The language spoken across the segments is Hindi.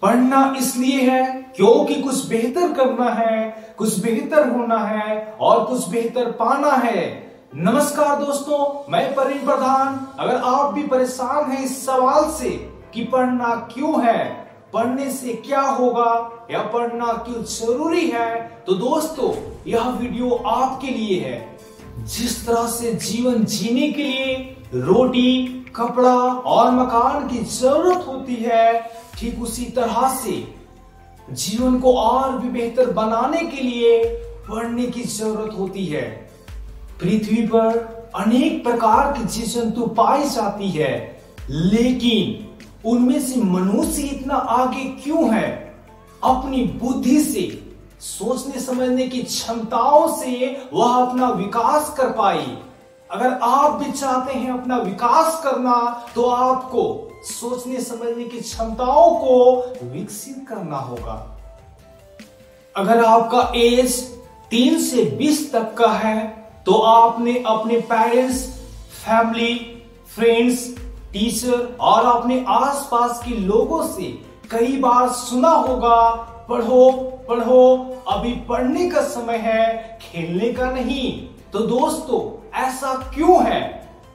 पढ़ना इसलिए है क्योंकि कुछ बेहतर करना है, कुछ बेहतर होना है और कुछ बेहतर पाना है। नमस्कार दोस्तों, मैं प्रवीण प्रधान। अगर आप भी परेशान हैं इस सवाल से कि पढ़ना क्यों है, पढ़ने से क्या होगा या पढ़ना क्यों जरूरी है, तो दोस्तों यह वीडियो आपके लिए है। जिस तरह से जीवन जीने के लिए रोटी, कपड़ा और मकान की जरूरत होती है, ठीक उसी तरह से जीवन को और भी बेहतर बनाने के लिए पढ़ने की जरूरत होती है। पृथ्वी पर अनेक प्रकार की जीव जंतु पाई जाती है, लेकिन उनमें से मनुष्य इतना आगे क्यों है? अपनी बुद्धि से, सोचने समझने की क्षमताओं से वह अपना विकास कर पाई। अगर आप भी चाहते हैं अपना विकास करना, तो आपको सोचने समझने की क्षमताओं को विकसित करना होगा। अगर आपका एज 3 से 20 तक का है, तो आपने अपने पेरेंट्स, फैमिली, फ्रेंड्स, टीचर और अपने आसपास के लोगों से कई बार सुना होगा, पढ़ो पढ़ो, अभी पढ़ने का समय है, खेलने का नहीं। तो दोस्तों ऐसा क्यों है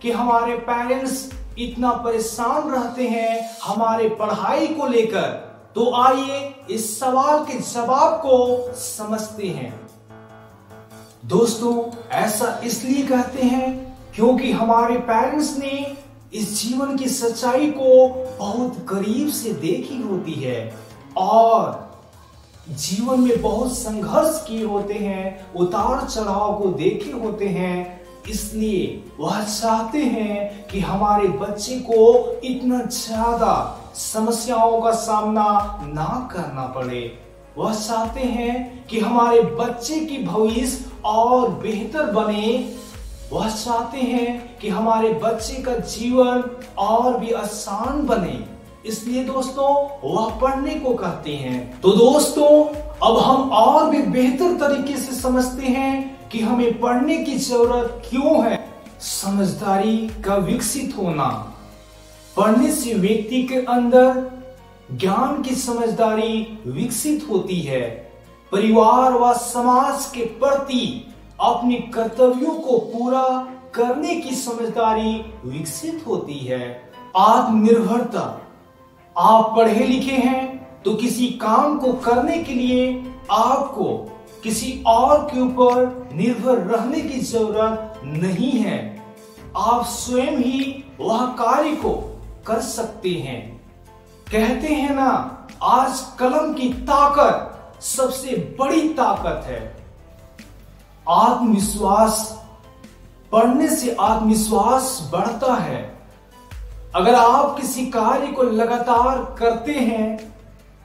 कि हमारे पेरेंट्स इतना परेशान रहते हैं हमारे पढ़ाई को लेकर? तो आइए इस सवाल के जवाब को समझते हैं। दोस्तों ऐसा इसलिए कहते हैं क्योंकि हमारे पेरेंट्स ने इस जीवन की सच्चाई को बहुत करीब से देखी होती है और जीवन में बहुत संघर्ष किए होते हैं, उतार चढ़ाव को देखे होते हैं। इसलिए वह चाहते हैं कि हमारे बच्चे को इतना ज्यादा समस्याओं का सामना ना करना पड़े। वह चाहते हैं कि हमारे बच्चे की भविष्य और बेहतर बने। वह चाहते हैं कि हमारे बच्चे का जीवन और भी आसान बने। इसलिए दोस्तों वह पढ़ने को कहते हैं। तो दोस्तों अब हम और भी बेहतर तरीके से समझते हैं कि हमें पढ़ने की जरूरत क्यों है। समझदारी का विकसित होना। पढ़ने से व्यक्ति के अंदर ज्ञान की समझदारी विकसित होती है। परिवार व समाज के प्रति अपने कर्तव्यों को पूरा करने की समझदारी विकसित होती है। आत्मनिर्भरता। आप पढ़े लिखे हैं तो किसी काम को करने के लिए आपको किसी और के ऊपर निर्भर रहने की जरूरत नहीं है। आप स्वयं ही वह कार्य को कर सकते हैं। कहते हैं ना, आज कलम की ताकत सबसे बड़ी ताकत है। आत्मविश्वास। पढ़ने से आत्मविश्वास बढ़ता है। अगर आप किसी कार्य को लगातार करते हैं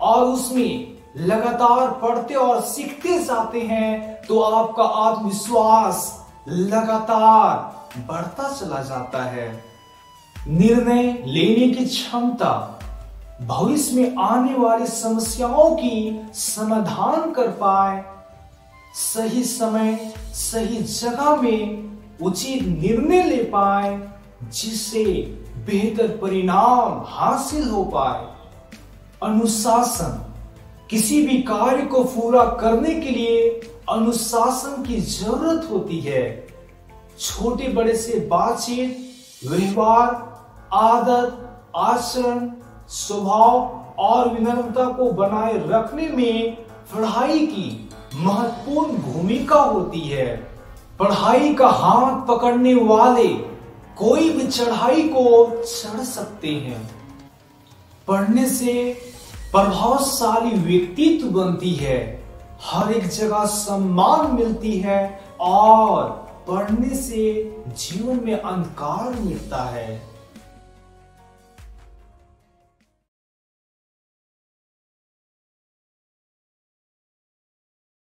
और उसमें लगातार पढ़ते और सीखते जाते हैं, तो आपका आत्मविश्वास लगातार बढ़ता चला जाता है। निर्णय लेने की क्षमता। भविष्य में आने वाली समस्याओं की समाधान कर पाए, सही समय सही जगह में उचित निर्णय ले पाए, जिससे बेहतर परिणाम हासिल हो पाए। अनुशासन। किसी भी कार्य को पूरा करने के लिए अनुशासन की जरूरत होती है। छोटे बड़े से बातचीत, व्यवहार, आदत, आचरण, स्वभाव और विनम्रता को बनाए रखने में पढ़ाई की महत्वपूर्ण भूमिका होती है। पढ़ाई का हाथ पकड़ने वाले कोई भी चढ़ाई को चढ़ सकते हैं। पढ़ने से प्रभावशाली व्यक्तित्व बनती है, हर एक जगह सम्मान मिलती है और पढ़ने से जीवन में अंधकार मिटता है।